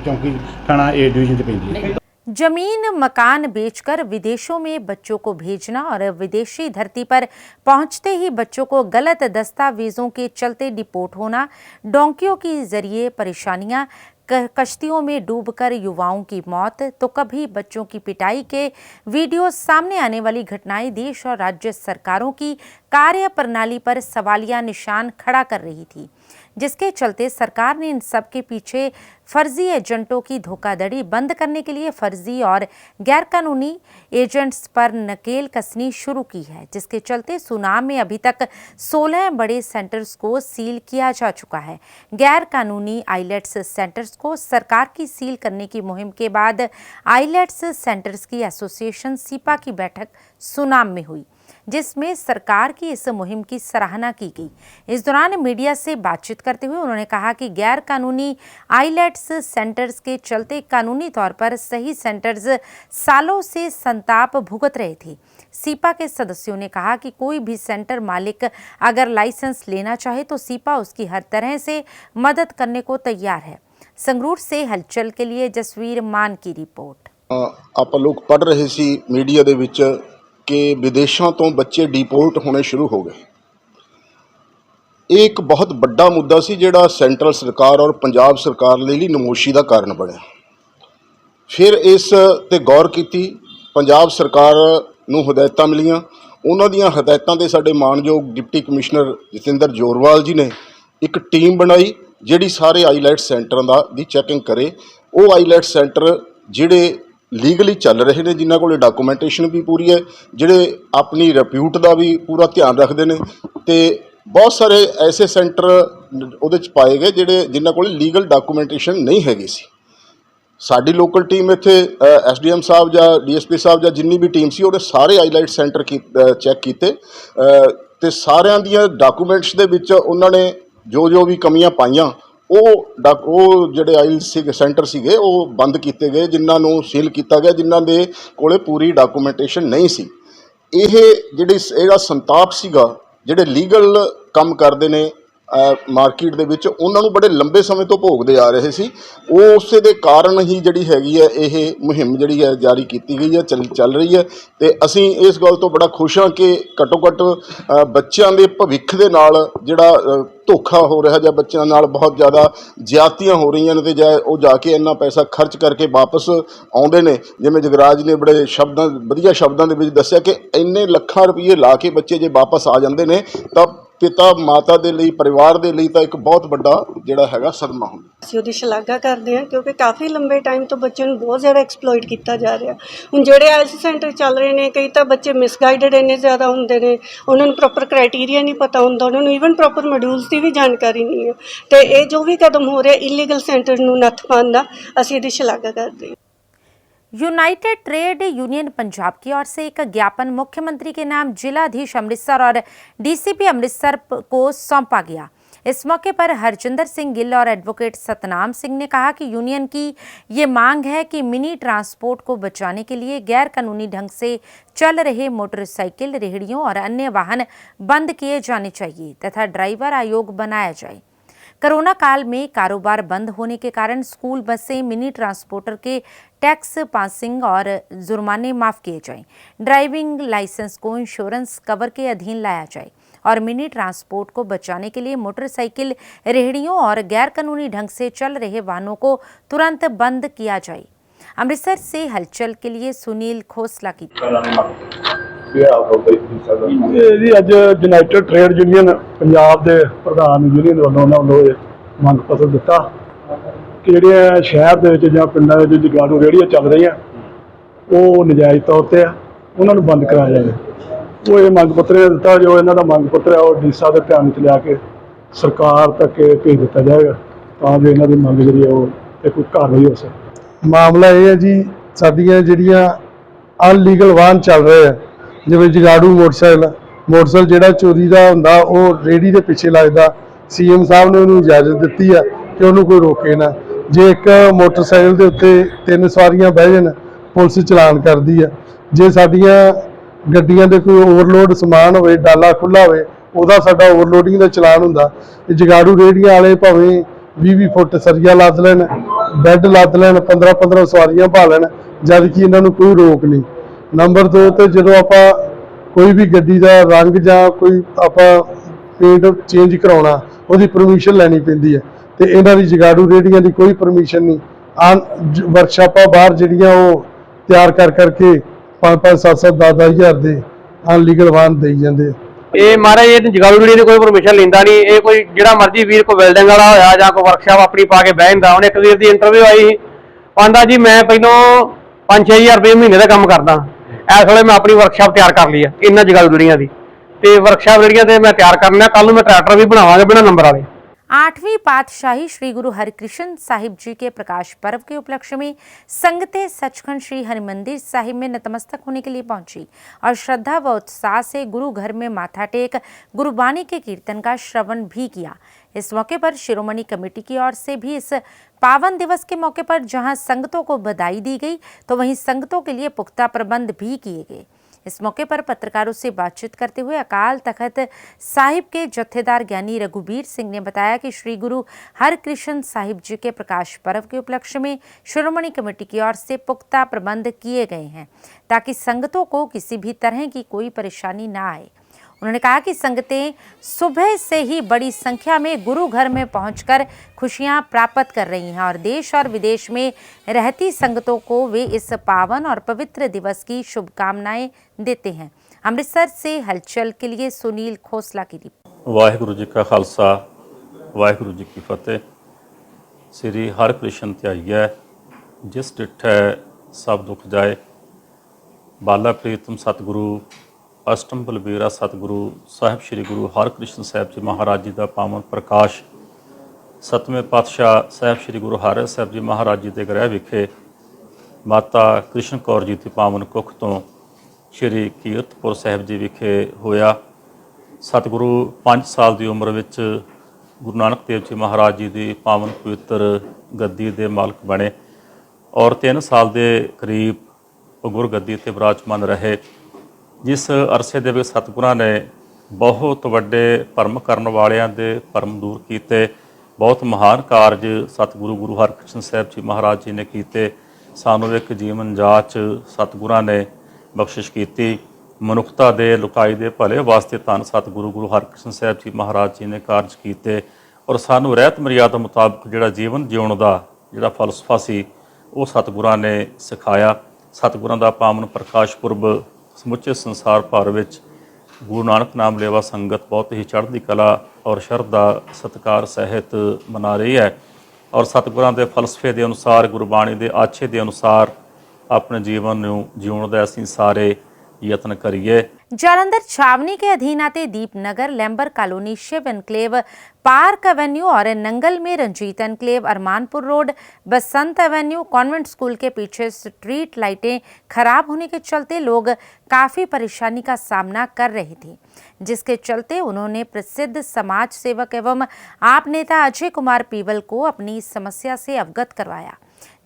L: ਚੌਂਕੀ थाना ए डिवीजन से पेंदी है।
A: जमीन मकान बेचकर विदेशों में बच्चों को भेजना और विदेशी धरती पर पहुंचते ही बच्चों को गलत दस्तावेजों के चलते डिपोर्ट होना, डोंकियों के जरिए परेशानियां, कश्तियों में डूबकर युवाओं की मौत, तो कभी बच्चों की पिटाई के वीडियो सामने आने वाली घटनाएं देश और राज्य सरकारों की कार्यप्रणाली पर सवालिया निशान खड़ा कर रही थी, जिसके चलते सरकार ने इन सब के पीछे फर्जी एजेंटों की धोखाधड़ी बंद करने के लिए फर्जी और गैरकानूनी एजेंट्स पर नकेल कसनी शुरू की है, जिसके चलते सुनाम में अभी तक 16 बड़े सेंटर्स को सील किया जा चुका है। गैर कानूनी आईलेट्स सेंटर्स को सरकार की सील करने की मुहिम के बाद आईलेट्स सेंटर्स की एसोसिएशन सीपा की बैठक सुनाम में हुई, जिसमें सरकार की इस मुहिम की सराहना की गई। इस दौरान मीडिया से बातचीत करते हुए उन्होंने कहा कि गैर कानूनी आईलेट्स सेंटर्स के चलते कानूनी तौर पर सही सेंटर्स सालों से संताप भुगत रहे थे। सीपा के सदस्यों ने कहा कि कोई भी सेंटर मालिक अगर लाइसेंस लेना चाहे तो सीपा उसकी हर तरह से मदद करने को तैयार है। संगरूर से हलचल के लिए जसवीर मान की रिपोर्ट।
N: आप लोग पढ़ रहे सी मीडिया दे विच कि विदेशों तो बच्चे डिपोर्ट होने शुरू हो गए। एक बहुत बड़ा मुद्दा सी जिहड़ा सेंट्रल सरकार और पंजाब सरकार लिए नमोशी का कारण बनया। फिर इस ते गौर की, पंजाब सरकार नूं हदायतां मिलियां, उन्हां दीयां हदायतां ते साडे मानयोग डिप्टी कमिश्नर जतिंदर जोरवाल जी ने एक टीम बनाई जिहड़ी सारे आईलैट सेंटरां दी चैकिंग करे। वो आईलैट सेंटर जिहड़े लीगली चल रहे हैं, जिन्होंने को डॉक्यूमेंटेशन भी पूरी है, जिहड़े अपनी रिप्यूट का भी पूरा ध्यान रखते हैं, तो बहुत सारे ऐसे सेंटर उहदे च पाए गए जिन्होंने को लीगल डॉक्यूमेंटेशन नहीं हैगी सी। साडी लोकल टीम इत्थे SDM साहब या DSP साहब या जिन्नी भी टीम सी, उहने सारे आईलाइट सेंटर चैक किए, तो सारियां दियां डॉक्यूमेंट्स दे विच उन्होंने जो भी कमियां पाइयां वो ਜਿਹੜੇ ਆਈਲਸ ਸੀਗੇ सेंटर ਸੀਗੇ ਉਹ ਬੰਦ ਕੀਤੇ ਗਏ, ਜਿਨ੍ਹਾਂ ਨੂੰ ਸੀਲ ਕੀਤਾ ਗਿਆ, ਜਿਨ੍ਹਾਂ ਦੇ ਕੋਲੇ ਪੂਰੀ ਡਾਕੂਮੈਂਟੇਸ਼ਨ ਨਹੀਂ ਸੀ। ਇਹ ਇਹਦਾ ਸੰਤਾਪ ਸੀਗਾ ਜਿਹੜੇ ਲੀਗਲ ਕੰਮ ਕਰਦੇ ਨੇ ਮਾਰਕੀਟ ਦੇ ਵਿੱਚ, ਉਹਨਾਂ ਨੂੰ ਬੜੇ ਲੰਬੇ ਸਮੇਂ ਤੋਂ ਭੋਗਦੇ ਆ ਰਹੇ ਸੀ। ਉਹ ਉਸੇ ਦੇ ਕਾਰਨ ਹੀ ਜਿਹੜੀ ਹੈਗੀ ਹੈ ਇਹ ਮੁਹਿੰਮ ਜਿਹੜੀ ਹੈ ਜਾਰੀ ਕੀਤੀ ਗਈ ਹੈ, ਚੱਲ ਰਹੀ ਹੈ। ਤੇ ਅਸੀਂ ਇਸ ਗੱਲ ਤੋਂ ਬੜਾ ਖੁਸ਼ ਹਾਂ ਕਿ ਘੱਟੋ ਘੱਟ ਬੱਚਿਆਂ ਦੇ ਭਵਿੱਖ ਦੇ ਨਾਲ ਜਿਹੜਾ ਧੋਖਾ ਹੋ ਰਿਹਾ ਜਾਂ ਬੱਚਿਆਂ ਨਾਲ ਬਹੁਤ ਜ਼ਿਆਦਾ ਜ਼ਿਆਦਤੀਆਂ ਹੋ ਰਹੀਆਂ ਨੇ, ਤੇ ਉਹ ਜਾ ਕੇ ਇੰਨਾ ਪੈਸਾ ਖਰਚ ਕਰਕੇ ਵਾਪਸ ਆਉਂਦੇ ਨੇ। ਜਿਵੇਂ ਜਗਰਾਜ ਨੇ ਬੜੇ ਵਧੀਆ ਸ਼ਬਦਾਂ ਦੇ ਵਿੱਚ ਦੱਸਿਆ ਕਿ ਇੰਨੇ ਲੱਖਾਂ ਰੁਪਏ ਲਾ ਕੇ ਬੱਚੇ ਜੇ ਵਾਪਸ ਆ ਜਾਂਦੇ ਨੇ ਤਾਂ पिता माता के लिए परिवार के लिए तो एक बहुत बड़ा जोड़ा है सदमा होंगे।
O: ਅਸੀਂ ਉਹਦੀ ਸ਼ਲਾਘਾ ਕਰਦੇ ਹਾਂ ਕਿਉਂਕਿ ਕਾਫੀ ਲੰਬੇ ਟਾਈਮ ਤੋਂ ਬੱਚਿਆਂ ਨੂੰ ਬਹੁਤ ਜ਼ਿਆਦਾ ਐਕਸਪਲੋਇਟ ਕੀਤਾ ਜਾ ਰਿਹਾ। ਹੁਣ ਜਿਹੜੇ ਆਈਲੈਟਸ ਸੈਂਟਰ ਚੱਲ ਰਹੇ ਨੇ, ਕਈ ਤਾਂ ਬੱਚੇ ਮਿਸਗਾਈਡਡ ਇੰਨੇ ਜ਼ਿਆਦਾ ਹੁੰਦੇ ਨੇ, ਉਹਨਾਂ ਨੂੰ ਪ੍ਰੋਪਰ ਕ੍ਰਾਈਟੇਰੀਆ ਨਹੀਂ ਪਤਾ ਹੁੰਦਾ, ਉਹਨਾਂ ਨੂੰ ਈਵਨ ਪ੍ਰੋਪਰ ਮੋਡਿਊਲਸ ਦੀ ਵੀ ਜਾਣਕਾਰੀ ਨਹੀਂ ਹੈ। ਤੇ ਇਹ ਜੋ ਵੀ ਕਦਮ ਹੋ ਰਿਹਾ ਇਲੀਗਲ ਸੈਂਟਰ ਨੂੰ ਨੱਥ ਪਾਉਣ ਦਾ, ਅਸੀਂ ਇਹਦੀ ਸ਼ਲਾਘਾ ਕਰਦੇ ਹਾਂ।
A: यूनाइटेड ट्रेड यूनियन पंजाब की ओर से एक ज्ञापन मुख्यमंत्री के नाम जिलाधीश अमृतसर और DCP अमृतसर को सौंपा गया। इस मौके पर हरजिंदर सिंह गिल और एडवोकेट सतनाम सिंह ने कहा कि यूनियन की ये मांग है कि मिनी ट्रांसपोर्ट को बचाने के लिए गैर कानूनी ढंग से चल रहे मोटरसाइकिल, रेहड़ियों और अन्य वाहन बंद किए जाने चाहिए तथा ड्राइवर आयोग बनाया जाए। कोरोना काल में कारोबार बंद होने के कारण स्कूल बसें, मिनी ट्रांसपोर्टर के टैक्स पासिंग और जुर्माने माफ़ किए जाएं। ड्राइविंग लाइसेंस को इंश्योरेंस कवर के अधीन लाया जाए और मिनी ट्रांसपोर्ट को बचाने के लिए मोटरसाइकिल, रेहड़ियों और गैर कानूनी ढंग से चल रहे वाहनों को तुरंत बंद किया जाए। अमृतसर से हलचल के लिए सुनील खोसला की।
G: जी अज यूनाइटेड ट्रेड यूनियन पंजाब के प्रधान यूनियन वालों मंग पत्र दिता कि ਜਿਹੜੀਆਂ ਸ਼ਹਿਰ ਦੇ ਵਿੱਚ ਜਾਂ ਪਿੰਡਾਂ ਦੇ ਵਿੱਚ ਜਗਾੜੂ ਰੇਹੜੀਆਂ ਚੱਲ ਰਹੀਆਂ ਉਹ ਨਜਾਇਜ਼ ਤੌਰ ਤੇ ਆ, ਉਹਨਾਂ ਨੂੰ ਬੰਦ ਕਰਾਇਆ ਜਾਵੇ। ਉਹ ਇਹ ਮੰਗ ਪੱਤਰ ਦਿੱਤਾ, ਜੋ ਇਹਨਾਂ ਦਾ ਮੰਗ ਪੱਤਰ ਹੈ ਉਹ ਡੀਸਾ ਦੇ ਧਿਆਨ ਵਿੱਚ ਲਿਆ ਕੇ ਸਰਕਾਰ ਤੱਕ ਭੇਜ ਦਿੱਤਾ ਜਾਏਗਾ ਤਾਂ ਜੋ ਇਹਨਾਂ ਦੀ ਮੰਗ ਜਿਹੜੀ ਉਹ
P: ਤੇ ਕੋਈ ਕਾਰਵਾਈ ਹੋ ਸਕੇ।
Q: ਮਾਮਲਾ ਇਹ ਹੈ ਜੀ, ਸਾਡੀਆਂ ਜਿਹੜੀਆਂ ਅਨਲੀਗਲ ਵਾਹਨ ਚੱਲ ਰਹੇ ਆ, ਜਿਵੇਂ ਜਗਾੜੂ ਮੋਟਰਸਾਈਕਲ ਜਿਹੜਾ ਚੋਰੀ ਦਾ ਹੁੰਦਾ ਉਹ ਰੇਹੜੀ ਦੇ ਪਿੱਛੇ ਲੱਗਦਾ। ਸੀਐਮ ਸਾਹਿਬ ਨੇ ਉਹਨੂੰ ਇਜਾਜ਼ਤ ਦਿੱਤੀ ਆ ਕਿ ਉਹਨੂੰ ਕੋਈ ਰੋਕੇ ਨਾ। ਜੇ ਇੱਕ ਮੋਟਰਸਾਈਕਲ ਦੇ ਉੱਤੇ 3 ਸਵਾਰੀਆਂ ਬਹਿ ਜਾਣ, ਪੁਲਿਸ ਚਲਾਨ ਕਰਦੀ ਆ। ਜੇ ਸਾਡੀਆਂ ਗੱਡੀਆਂ ਦੇ ਕੋਈ ਓਵਰਲੋਡ ਸਮਾਨ ਹੋਵੇ, ਡਾਲਾ ਖੁੱਲਾ ਹੋਵੇ, ਉਹਦਾ ਸਾਡਾ ਓਵਰਲੋਡਿੰਗ ਦਾ ਚਲਾਨ ਹੁੰਦਾ। ਤੇ ਜਗਾੜੂ ਰੇਹੜੀਆਂ ਵਾਲੇ ਭਾਵੇਂ 20-20 ਫੁੱਟ ਸਰੀਆ ਲੱਦ ਲੈਣ, ਬੈੱਡ ਲੱਦ ਲੈਣ, 15-15 ਸਵਾਰੀਆਂ ਭਾ ਲੈਣ, ਜਦ ਕਿ ਇਹਨਾਂ ਨੂੰ ਕੋਈ ਰੋਕ ਨਹੀਂ। ਨੰਬਰ 2 ਤੇ ਜਦੋਂ ਆਪਾਂ ਕੋਈ ਵੀ ਗੱਡੀ ਦਾ ਰੰਗ ਜਾਂ ਕੋਈ ਆਪਾਂ ਪੇਂਟ ਚੇਂਜ ਕਰਾਉਣਾ, ਉਹਦੀ ਪਰਮਿਸ਼ਨ ਲੈਣੀ ਪੈਂਦੀ ਹੈ ਤੇ ਇਹਨਾਂ ਦੀ ਜਗਾੜੂ ਰੇਹੜੀਆਂ ਦੀ ਕੋਈ ਪਰਮਿਸ਼ਨ ਨਹੀਂ। ਵਰਕਸ਼ਾਪਾਂ ਬਾਹਰ ਜਿਹੜੀਆਂ ਉਹ ਤਿਆਰ ਕਰਕੇ 5-5, 7-7, 10-10 ਹਜ਼ਾਰ ਦੇ ਅਨਲੀਗਲ ਵਾਹਨ ਦੇਈ ਜਾਂਦੇ ਆ।
R: ਇਹ ਮਹਾਰਾਜ ਇਹ ਜਗਾੜੂ ਰੇਹੜੀ ਦੀ ਕੋਈ ਪਰਮਿਸ਼ਨ ਲੈਂਦਾ ਨਹੀਂ। ਇਹ ਕੋਈ ਜਿਹੜਾ ਮਰਜ਼ੀ ਵੀਰ ਕੋਈ ਵੈਲਡਿੰਗ ਵਾਲਾ ਹੋਇਆ ਜਾਂ ਕੋਈ ਵਰਕਸ਼ਾਪ ਆਪਣੀ ਪਾ ਕੇ ਬਹਿ ਜਾਂਦਾ। ਉਹਨੇ ਇੱਕ ਵੀਰ ਦੀ ਇੰਟਰਵਿਊ ਆਈ ਸੀ, ਕਹਿੰਦਾ ਜੀ ਮੈਂ ਪਹਿਲਾਂ 5-6 ਹਜ਼ਾਰ ਰੁਪਏ ਮਹੀਨੇ ਦਾ ਕੰਮ ਕਰਦਾ, ਇਸ ਵੇਲੇ ਮੈਂ ਆਪਣੀ ਵਰਕਸ਼ਾਪ ਤਿਆਰ ਕਰ ਲਈ ਆ ਇਹਨਾਂ ਜਗਾੜੂ ਰੇਹੜੀਆਂ ਦੀ। ਤੇ ਵਰਕਸ਼ਾਪ ਰੇਹੜੀਆਂ ਤੇ ਮੈਂ ਤਿਆਰ ਕਰਨਾ, ਕੱਲ ਨੂੰ ਮੈਂ ट्रैक्टर भी बनावांगे बिना नंबर वाले।
A: 8वीं पातशाही श्री गुरु हरकृष्ण साहिब जी के प्रकाश पर्व के उपलक्ष्य में संगतें सचखंड श्री हरिमंदिर साहिब में नतमस्तक होने के लिए पहुंची और श्रद्धा व उत्साह से गुरु घर में माथा टेक गुरुबाणी के कीर्तन का श्रवण भी किया। इस मौके पर शिरोमणि कमेटी की ओर से भी इस पावन दिवस के मौके पर जहां संगतों को बधाई दी गई, तो वहीं संगतों के लिए पुख्ता प्रबंध भी किए गए। इस मौके पर पत्रकारों से बातचीत करते हुए अकाल तख्त साहिब के जत्थेदार ज्ञानी रघुबीर सिंह ने बताया कि श्री गुरु हरकृष्ण साहिब जी के प्रकाश पर्व के उपलक्ष्य में शिरोमणि कमेटी की ओर से पुख्ता प्रबंध किए गए हैं ताकि संगतों को किसी भी तरह की कोई परेशानी न आए। उन्होंने कहा कि संगतें सुबह से ही बड़ी संख्या में गुरु घर में पहुंचकर खुशियां प्राप्त कर रही हैं और देश और विदेश में रहती संगतों को वे इस पावन और पवित्र दिवस की शुभकामनाएं देते हैं। अमृतसर से हलचल के लिए सुनील खोसला की रिपोर्ट।
S: वाहिगुरु जी का खालसा वाहिगुरु जी की फतेह। श्री हरकृष्ण ध्याइयै जिस डिठै सब दुख जाए। बाला प्रीतम सतगुरु अष्टम बलबीरा सतगुरु साहिब श्री गुरु हरकृष्ण साहिब जी महाराज जी का पावन प्रकाश 7वें पातशाह साहिब श्री गुरु हरकृष्ण साहिब जी महाराज जी के गृह विखे माता कृष्ण कौर जी की पावन कुख तो श्री कीरतपुर साहिब जी विखे होया। सतगुरु 5 साल की उम्र विच गुरु नानक देव जी महाराज जी की पावन पवित्र गद्दी के मालक बने और 3 साल के करीब गुर गद्दी ते विराजमान रहे। जिस अरसे दे विच सतगुरां ने बहुत वड्डे भरम करन वालियां दे भरम दूर कीते। बहुत महान कारज सतगुरु गुरु हरकृष्ण साहिब जी महाराज जी ने कीते। सानू एक जीवन जाच सतगुरां ने बख्शिश कीती। मनुखता दे लुकाई दे भले वास्ते धन सतगुरु गुरु हरकृष्ण साहिब जी महाराज जी ने कारज कीते और सानू रहत मर्यादा मुताबिक जिहड़ा जीवन जिउण दा जिहड़ा फलसफा सी वो सतगुरां ने सिखाया। सतगुरां दा पावन प्रकाश पुरब समुचे संसार भर विच गुरु नानक नाम लेवा संगत बहुत ही चढ़ती कला और शरधा सत्कार सहित मना रही है और सतगुरां दे फलसफे के अनुसार गुरबाणी के आछे के अनुसार अपने जीवन नूं जीउण दा असीं सारे यत्न करिए।
A: जालंधर छावनी के अधीन आते दीपनगर, लैम्बर colony, Shiv enclave, park avenue और नंगल में Ranjit enclave, Armanpur road, Basant avenue, convent school के पीछे स्ट्रीट लाइटें खराब होने के चलते लोग काफ़ी परेशानी का सामना कर रहे थे, जिसके चलते उन्होंने प्रसिद्ध समाज सेवक एवं आप नेता अजय कुमार पीवल को अपनी इस समस्या से अवगत करवाया,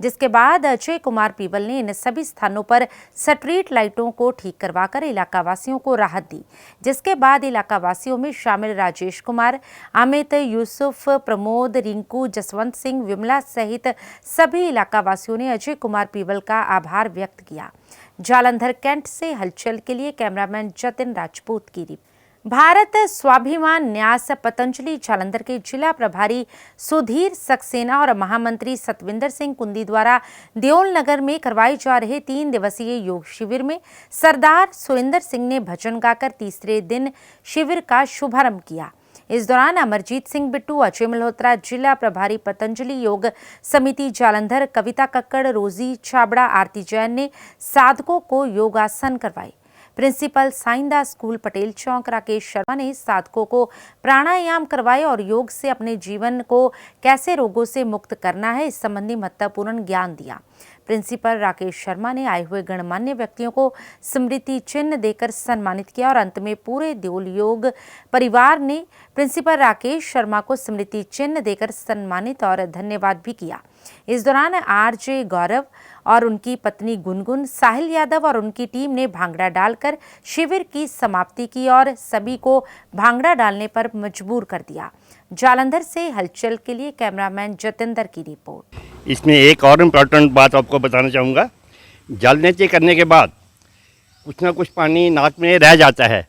A: जिसके बाद अजय कुमार पीवल ने इन सभी स्थानों पर स्ट्रीट लाइटों को ठीक करवाकर इलाका वासियों को राहत दी, जिसके बाद इलाका वासियों में शामिल राजेश कुमार, अमित, यूसुफ, प्रमोद, रिंकू, जसवंत सिंह, विमला सहित सभी इलाका वासियों ने अजय कुमार पीवल का आभार व्यक्त किया। जालंधर कैंट से हलचल के लिए कैमरामैन जतिन राजपूत की रिपोर्ट। भारत स्वाभिमान न्यास पतंजलि जालंधर के जिला प्रभारी सुधीर सक्सेना और महामंत्री सतविंदर सिंह कुंदी द्वारा देओल नगर में करवाए जा रहे 3 दिवसीय योग शिविर में सरदार सुरेंद्र सिंह ने भजन गाकर तीसरे दिन शिविर का शुभारंभ किया। इस दौरान अमरजीत सिंह बिट्टू, अजय मल्होत्रा, जिला प्रभारी पतंजलि योग समिति जालंधर, कविता कक्कड़, रोजी छाबड़ा, आरती जैन ने साधकों को योगासन करवाए। प्रिंसिपल साइंदास स्कूल पटेल चौक राकेश शर्मा ने साधकों को प्राणायाम करवाए और योग से अपने जीवन को कैसे रोगों से मुक्त करना है इस संबंधी महत्वपूर्ण ज्ञान दिया। प्रिंसिपल राकेश शर्मा ने आए हुए गणमान्य व्यक्तियों को स्मृति चिन्ह देकर सम्मानित किया और अंत में पूरे देओल योग परिवार ने प्रिंसिपल राकेश शर्मा को स्मृति चिन्ह देकर सम्मानित और धन्यवाद भी किया। इस दौरान आरजे गौरव और उनकी पत्नी गुनगुन, साहिल यादव और उनकी टीम ने भांगड़ा डालकर शिविर की समाप्ति की और सभी को भांगड़ा डालने पर मजबूर कर दिया। जालंधर से हलचल के लिए कैमरामैन जतेंद्र की रिपोर्ट।
T: इसमें एक और इम्पोर्टेंट बात आपको बताना चाहूँगा। जल नीचे करने के बाद कुछ ना कुछ पानी नाक में रह जाता है,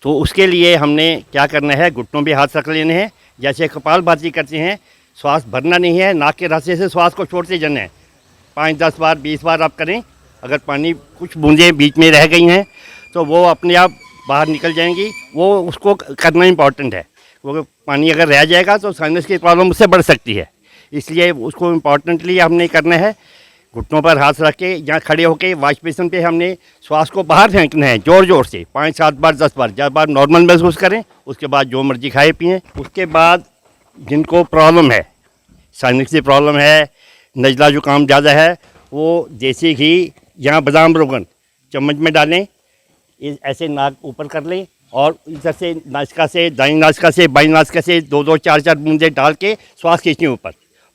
T: तो उसके लिए हमने क्या करना है, घुटनों पे हाथ रख लेने हैं, जैसे कपालभाति करते हैं। श्वास भरना नहीं है, नाक के रास्ते से श्वास को छोड़ते जाना है। 5-10 बार 20 बार आप करें। अगर पानी कुछ बूंदें बीच में रह गई हैं तो वो अपने आप बाहर निकल जाएंगी, वो उसको करना इम्पॉर्टेंट है। वो पानी अगर रह जाएगा तो साइनस की प्रॉब्लम उससे बढ़ सकती है, इसलिए उसको इम्पॉर्टेंटली हमने करना है। घुटनों पर हाथ रख के यहाँ खड़े होकर वॉश बेसिन पे हमने श्वास को बाहर फेंकना है ज़ोर ज़ोर से 5-7 बार 10 बार। 10 बार नॉर्मल महसूस करें, उसके बाद जो मर्जी खाए पिएँ। उसके बाद जिनको प्रॉब्लम है, साइनस की प्रॉब्लम है, नज़ला जुकाम ज़्यादा है, वो देसी घी या बादाम रोगन चम्मच में डालें, ऐसे नाक ऊपर कर लें और इधर से नासिका से, दाईं नासिका से बाईं नासिका से 2-2 4-4 बूंदे डाल के श्वास खींचें ऊपर,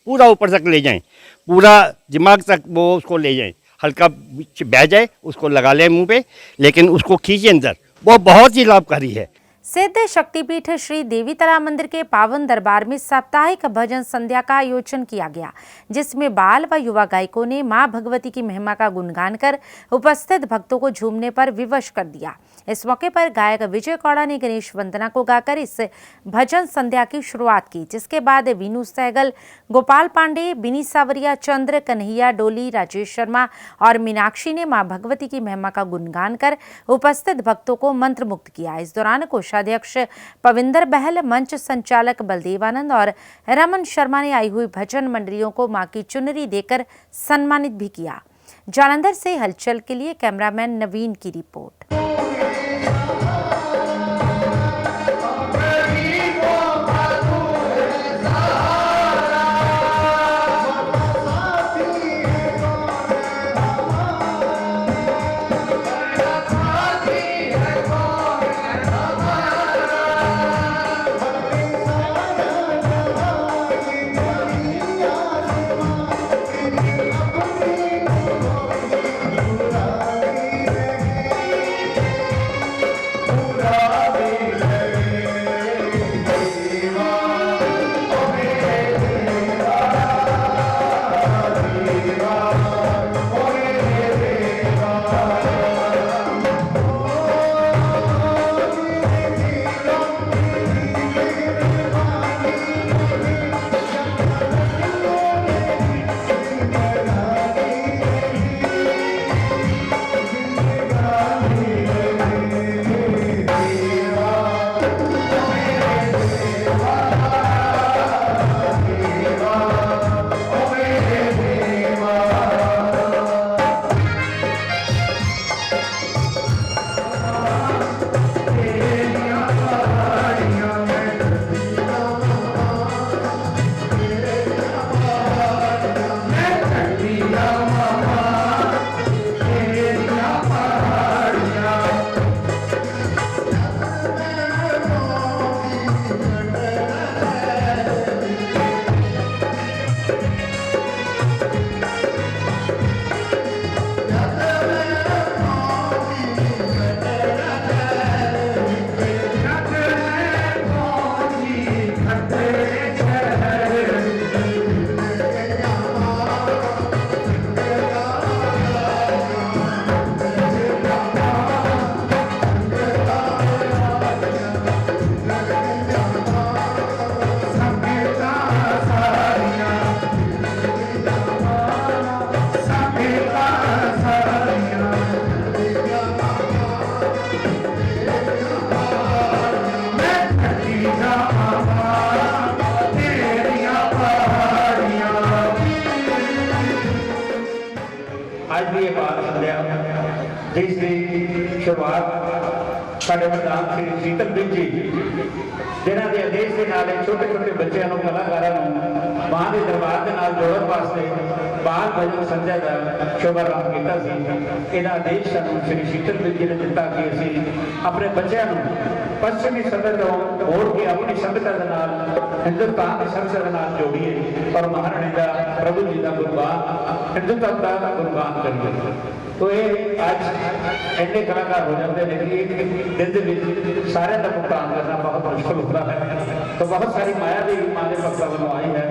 T: पूरा ऊपर तक ले जाएं, पूरा दिमाग तक वो उसको ले जाएं। हल्का बह जाए उसको लगा लें मुंह पे, लेकिन उसको खींचें अंदर, वो बहुत ही लाभकारी है।
A: सिद्ध शक्तिपीठ श्री देवीतला मंदिर के पावन दरबार में साप्ताहिक भजन संध्या का आयोजन किया गया, जिसमें बाल व युवा गायकों ने मां भगवती की महिमा का गुणगान कर उपस्थित भक्तों को झूमने पर विवश कर दिया। इस मौके पर गायक विजय कौड़ा ने गणेश वंदना को गाकर इस भजन संध्या की शुरुआत की, जिसके बाद वीनू सहगल, गोपाल पांडे, बिनी सावरिया, चंद्र, कन्हैया डोली, राजेश शर्मा और मीनाक्षी ने मां भगवती की महिमा का गुणगान कर उपस्थित भक्तों को मंत्रमुग्ध किया। इस दौरान कोषाध्यक्ष पविंदर बहल, मंच संचालक बलदेवानंद और रमन शर्मा ने आई हुई भजन मंडलियों को मां की चुनरी देकर सम्मानित भी किया। जालंधर से हलचल के लिए कैमरामैन नवीन की रिपोर्ट।
U: आज भी ये बात संध्या जिस दिन ਸ਼ੁਰੂਆਤ ਸਾਡੇ ਪ੍ਰਧਾਨ ਸ੍ਰੀ ਸ਼ੀਤਲ ਬਿੰਦ ਜੀ ਜਿਨ੍ਹਾਂ ਦੇ ਆਦੇਸ਼ ਦੇ ਨਾਲ ਛੋਟੇ ਛੋਟੇ ਬੱਚਿਆਂ ਨੂੰ ਕਲਾਕਾਰਾਂ ਨੂੰ ਮਾਂ ਦੇ ਦਰਬਾਰ ਦੇ ਨਾਲ ਜੋੜਨ ਵਾਸਤੇ ਬਾਲ ਭਜਨ ਸੰਧਿਆ ਦਾ ਸ਼ੁਭਾਰੰਭ ਕੀਤਾ ਸੀ। ਇਹਦਾ ਆਦੇਸ਼ ਸਾਨੂੰ ਸ੍ਰੀ ਸ਼ੀਤਲ ਬਿੰਦ ਜੀ ਨੇ ਦਿੱਤਾ ਕਿ ਅਸੀਂ ਆਪਣੇ ਬੱਚਿਆਂ ਨੂੰ ਪੱਛਮੀ ਸੱਭਿਅਤਾ ਤੋਂ ਮੋੜ ਕੇ ਆਪਣੀ ਸੱਭਿਅਤਾ ਦੇ ਨਾਲ ਹਿੰਦੁਸਤਾਨ ਦੀ ਸੱਭਿਅਤਾ ਦੇ ਨਾਲ ਜੋੜੀਏ ਔਰ ਮਹਾਰਾਣੀ ਦਾ ਪ੍ਰਭੂ ਜੀ ਦਾ ਗੁਰਬਾਨ ਹਿੰਦੁਸਤਾਨ ਦਾ ਗੁਰਬਾਨ ਕਰੀਏ। तो ये आज इतने कलाकार हो जाते हैं कि एक दिन के सारे का भुगतान करना बहुत मुश्किल होता है। तो बहुत सारी माया भी माँ के भक्तों को आई है।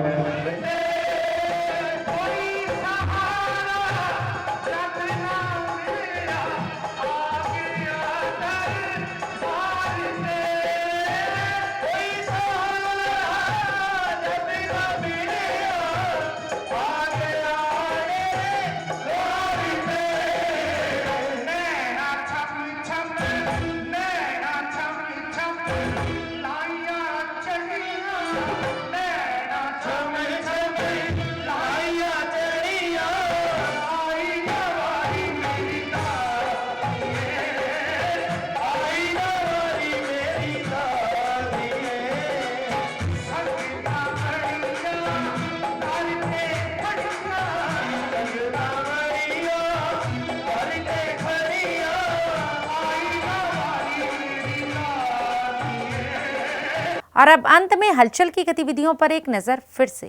A: और अब अंत में हलचल की गतिविधियों पर एक नजर फिर से।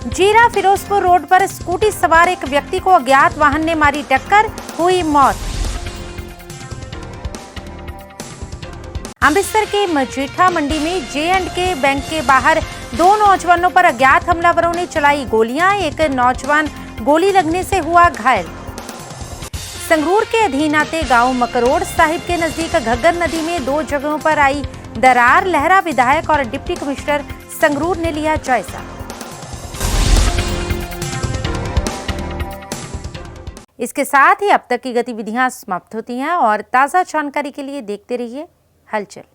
A: जीरा फिरोजपुर रोड पर स्कूटी सवार एक व्यक्ति को अज्ञात वाहन ने मारी टक्कर, हुई मौत। अमृतसर के मजीठा मंडी में J&K बैंक के बाहर दो नौजवानों पर अज्ञात हमलावरों ने चलाई गोलियां, एक नौजवान गोली लगने से हुआ घायल। संगरूर के अधीन आते गांव मकरोड़ साहिब के नजदीक घग्गर नदी में दो जगहों पर आई दरार, लहरा विधायक और डिप्टी कमिश्नर संगरूर ने लिया जायजा। इसके साथ ही अब तक की गतिविधियां समाप्त होती हैं और ताजा जानकारी के लिए देखते रहिए हलचल।